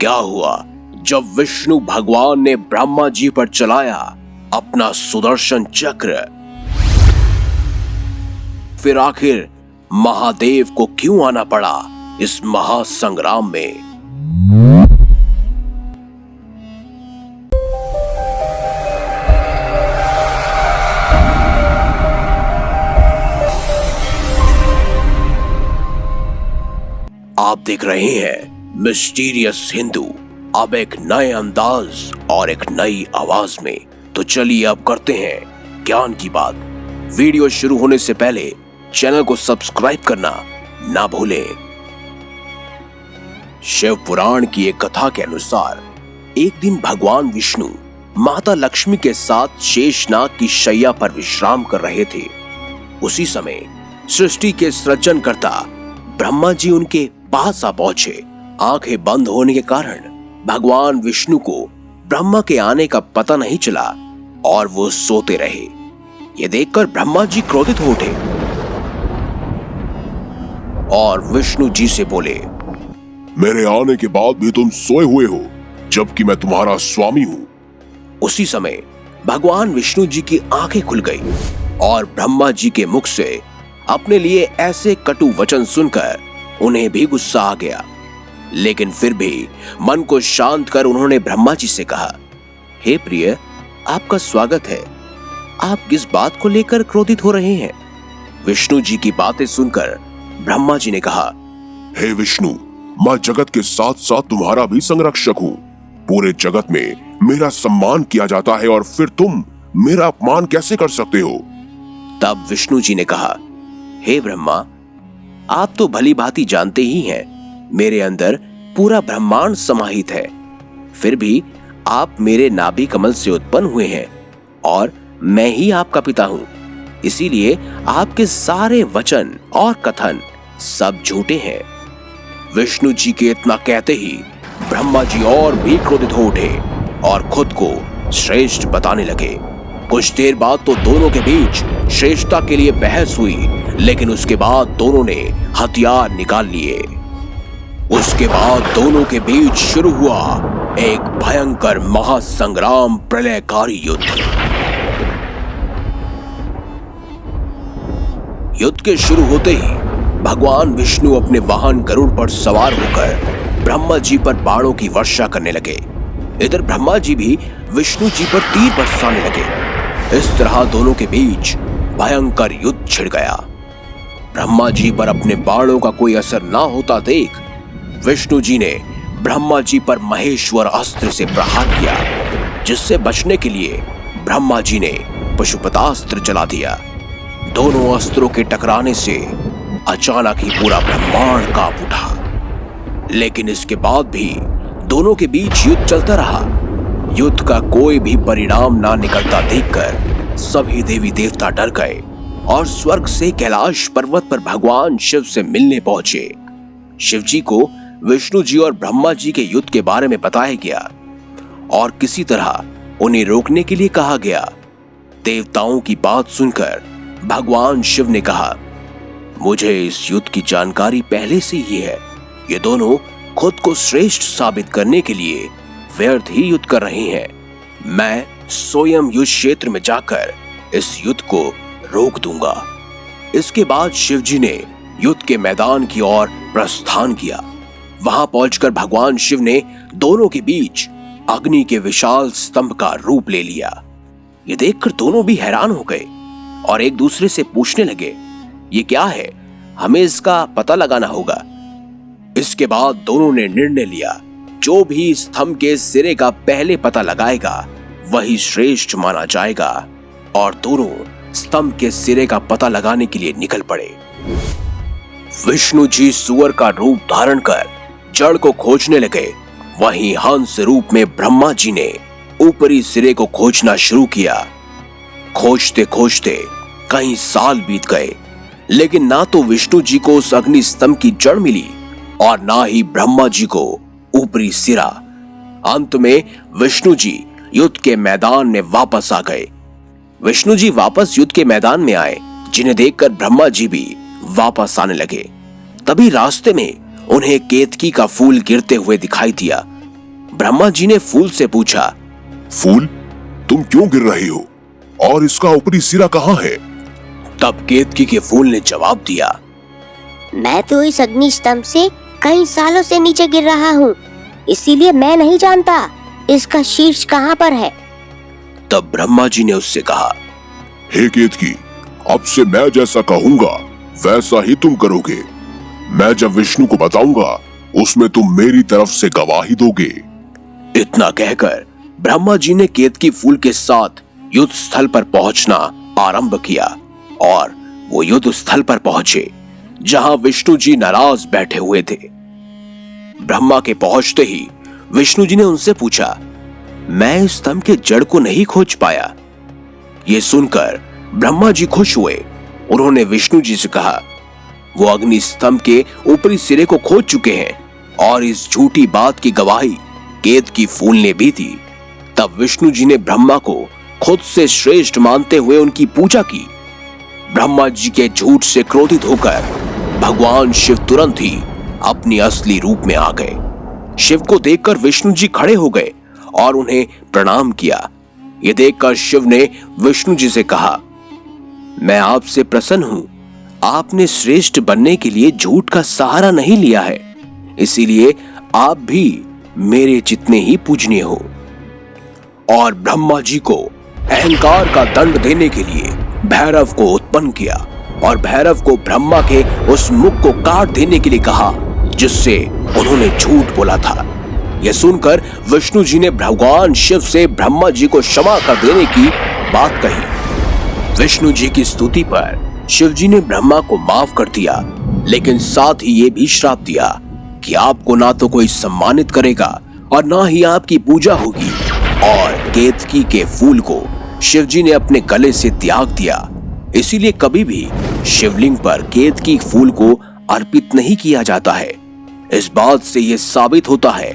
क्या हुआ जब विष्णु भगवान ने ब्रह्मा जी पर चलाया अपना सुदर्शन चक्र? फिर आखिर महादेव को क्यों आना पड़ा इस महासंग्राम में? आप देख रहे हैं मिस्टीरियस हिंदू, अब एक नए अंदाज और एक नई आवाज में। तो चलिए अब करते हैं ज्ञान की बात। वीडियो शुरू होने से पहले चैनल को सब्सक्राइब करना ना भूलें। शिव पुराण की एक कथा के अनुसार एक दिन भगवान विष्णु माता लक्ष्मी के साथ शेषनाग की शैया पर विश्राम कर रहे थे। उसी समय सृष्टि के सृजनकर्ता ब्रह्मा जी उनके पास आ पहुंचे। आंखें बंद होने के कारण भगवान विष्णु को ब्रह्मा के आने का पता नहीं चला और वो सोते रहे। ये देखकर ब्रह्मा जी क्रोधित हो उठे और विष्णु जी से बोले, मेरे आने के बाद भी तुम सोए हुए हो, जबकि मैं तुम्हारा स्वामी हूं। उसी समय भगवान विष्णु जी की आंखें खुल गई और ब्रह्मा जी के मुख से अपने लिए ऐसे कटु वचन सुनकर उन्हें भी गुस्सा आ गया। लेकिन फिर भी मन को शांत कर उन्होंने ब्रह्मा जी से कहा, हे प्रिय, आपका स्वागत है। आप किस बात को लेकर क्रोधित हो रहे हैं? विष्णु जी की बातें सुनकर ब्रह्मा जी ने कहा, हे विष्णु, मैं जगत के साथ साथ तुम्हारा भी संरक्षक हूँ। पूरे जगत में मेरा सम्मान किया जाता है और फिर तुम मेरा अपमान कैसे कर सकते हो? तब विष्णु जी ने कहा, हे ब्रह्मा, आप तो भली भांति जानते ही हैं, मेरे अंदर पूरा ब्रह्मांड समाहित है। फिर भी आप मेरे नाभि कमल से उत्पन्न हुए हैं और मैं ही आपका पिता हूं। इसीलिए आपके सारे वचन और कथन सब झूठे हैं। विष्णु जी के इतना कहते ही ब्रह्मा जी और भी क्रोधित हो उठे और खुद को श्रेष्ठ बताने लगे। कुछ देर बाद तो दोनों के बीच श्रेष्ठता के लिए बहस हुई, लेकिन उसके बाद दोनों ने हथियार निकाल लिए। उसके बाद दोनों के बीच शुरू हुआ एक भयंकर महासंग्राम, प्रलयकारी युद्ध। युद्ध के शुरू होते ही भगवान विष्णु अपने वाहन गरुड़ पर सवार होकर ब्रह्मा जी पर बाणों की वर्षा करने लगे। इधर ब्रह्मा जी भी विष्णु जी पर तीर बरसाने लगे। इस तरह दोनों के बीच भयंकर युद्ध छिड़ गया। ब्रह्मा जी पर अपने बाणों का कोई असर ना होता देख विष्णु जी ने ब्रह्मा जी पर महेश्वर अस्त्र से प्रहार किया, जिससे बचने के लिए ब्रह्मा जी ने पशुपतास्त्र चला दिया। दोनों अस्त्रों के टकराने से अचानक ही पूरा ब्रह्मांड कांप उठा। लेकिन इसके बाद भी दोनों के बीच युद्ध चलता रहा। युद्ध का कोई भी परिणाम ना निकलता देखकर सभी देवी देवता डर गए और स्वर्ग से कैलाश पर्वत पर भगवान शिव से मिलने पहुंचे। शिव जी को विष्णु जी और ब्रह्मा जी के युद्ध के बारे में बताया गया और किसी तरह उन्हें रोकने के लिए कहा गया। देवताओं की बात सुनकर भगवान शिव ने कहा, मुझे इस युद्ध की जानकारी पहले से ही है। ये दोनों खुद को श्रेष्ठ साबित करने के लिए व्यर्थ ही युद्ध कर रहे हैं। मैं स्वयं युद्ध क्षेत्र में जाकर इस युद्ध को रोक दूंगा। इसके बाद शिव जी ने युद्ध के मैदान की ओर प्रस्थान किया। वहां पहुंचकर भगवान शिव ने दोनों के बीच अग्नि के विशाल स्तंभ का रूप ले लिया। ये देखकर दोनों भी हैरान हो गए और एक दूसरे से पूछने लगे, ये क्या है? हमें इसका पता लगाना होगा। इसके बाद दोनों ने निर्णय लिया, जो भी स्तंभ के सिरे का पहले पता लगाएगा वही श्रेष्ठ माना जाएगा। और दोनों स्तंभ के सिरे का पता लगाने के लिए निकल पड़े। विष्णु जी सुअर का रूप धारण कर जड़ को खोजने लगे। वहीं हंस रूप में ब्रह्मा जी ने ऊपरी सिरे को खोजना शुरू किया। खोजते खोजते कई साल बीत गए, लेकिन ना तो विष्णु जी को उस अग्नि स्तंभ की जड़ मिली और ना ही ब्रह्मा जी को ऊपरी सिरा। अंत में विष्णु जी युद्ध के मैदान में वापस आ गए। विष्णु जी वापस युद्ध के मैदान में आए, जिन्हें देखकर ब्रह्मा जी भी वापस आने लगे। तभी रास्ते में उन्हें केतकी का फूल गिरते हुए दिखाई दिया। ब्रह्मा जी ने फूल से पूछा, फूल, तुम क्यों गिर रहे हो और इसका ऊपरी सिरा कहाँ है? तब केतकी के फूल ने जवाब दिया, मैं तो इस अग्नि स्तंभ से कई सालों से नीचे गिर रहा हूँ, इसीलिए मैं नहीं जानता इसका शीर्ष कहाँ पर है। तब ब्रह्मा जी ने उससे कहा, हे केतकी, अब से मैं जैसा कहूंगा वैसा ही तुम करोगे। मैं जब विष्णु को बताऊंगा उसमें तुम मेरी तरफ से गवाही दोगे। इतना कहकर ब्रह्मा जी ने केतकी फूल के साथ युद्ध स्थल पर पहुंचना आरंभ किया और वो युद्ध स्थल पर पहुंचे जहां विष्णु जी नाराज बैठे हुए थे। ब्रह्मा के पहुंचते ही विष्णु जी ने उनसे पूछा, मैं इस स्तंभ के जड़ को नहीं खोज पाया। ये सुनकर ब्रह्मा जी खुश हुए। उन्होंने विष्णु जी से कहा, वो अग्नि स्तंभ के ऊपरी सिरे को खोज चुके हैं और इस झूठी बात की गवाही केतकी फूल ने भी दी। तब विष्णु जी ने ब्रह्मा को खुद से श्रेष्ठ मानते हुए उनकी पूजा की। ब्रह्मा जी के झूठ से क्रोधित होकर भगवान शिव तुरंत ही अपनी असली रूप में आ गए। शिव को देखकर विष्णु जी खड़े हो गए और उन्हें प्रणाम किया। ये देखकर शिव ने विष्णु जी से कहा, मैं आपसे प्रसन्न हूं। आपने श्रेष्ठ बनने के लिए झूठ का सहारा नहीं लिया है, इसीलिए आप भी मेरे जितने ही पूजनीय हो। और ब्रह्मा जी को अहंकार का दंड देने के लिए भैरव को उत्पन्न किया और भैरव को ब्रह्मा के उस मुख को काट देने के लिए कहा जिससे उन्होंने झूठ बोला था। यह सुनकर विष्णु जी ने भगवान शिव से ब्रह्मा जी को क्षमा कर देने की बात कही। विष्णु जी की स्तुति पर शिव जी ने ब्रह्मा को माफ कर दिया, लेकिन साथ ही ये भी श्राप दिया कि आपको ना तो कोई सम्मानित करेगा और ना ही आपकी पूजा होगी। और केतकी के फूल को शिव जी ने अपने गले से त्याग दिया। इसीलिए कभी भी शिवलिंग पर केतकी फूल को अर्पित नहीं किया जाता है। इस बात से यह साबित होता है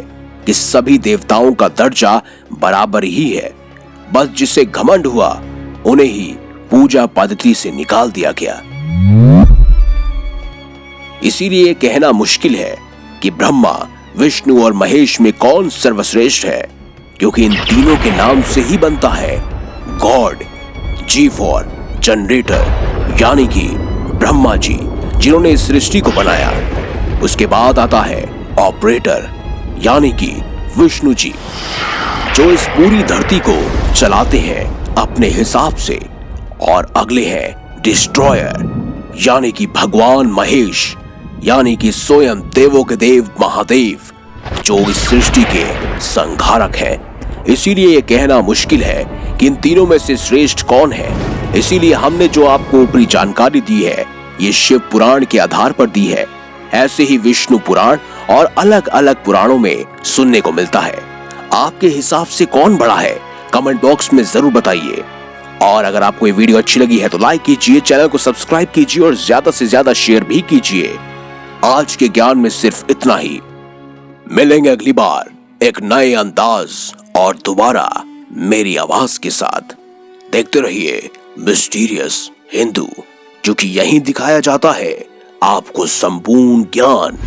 कि सभी देवताओं का दर्जा बराबर ही है, बस जिसे घमंड हुआ उन्हें ही पूजा पद्धति से निकाल दिया गया। इसीलिए कहना मुश्किल है कि ब्रह्मा, विष्णु और महेश में कौन सर्वश्रेष्ठ है, क्योंकि इन तीनों के नाम से ही बनता है गॉड। जी फॉर जनरेटर, यानी कि ब्रह्मा जी जिन्होंने इस सृष्टि को बनाया। उसके बाद आता है ऑपरेटर, यानी कि विष्णु जी जो इस पूरी धरती को चलाते हैं अपने हिसाब से। और अगले हैं डिस्ट्रॉयर, यानी कि भगवान महेश, यानी कि स्वयं देवों के देव महादेव जो इस सृष्टि के संहारक हैं। इसीलिए यह कहना मुश्किल है कि इन तीनों में से श्रेष्ठ कौन है। इसीलिए हमने जो आपको ऊपरी जानकारी दी है ये शिव पुराण के आधार पर दी है। ऐसे ही विष्णु पुराण और अलग अलग पुराणों में सुनने को मिलता है। आपके हिसाब से कौन बड़ा है, कमेंट बॉक्स में जरूर बताइए। और अगर आपको ये वीडियो अच्छी लगी है तो लाइक कीजिए, चैनल को सब्सक्राइब कीजिए और ज्यादा से ज्यादा शेयर भी कीजिए। आज के ज्ञान में सिर्फ इतना ही। मिलेंगे अगली बार एक नए अंदाज और दोबारा मेरी आवाज के साथ। देखते रहिए मिस्टीरियस हिंदू, जो कि यहीं दिखाया जाता है आपको संपूर्ण ज्ञान।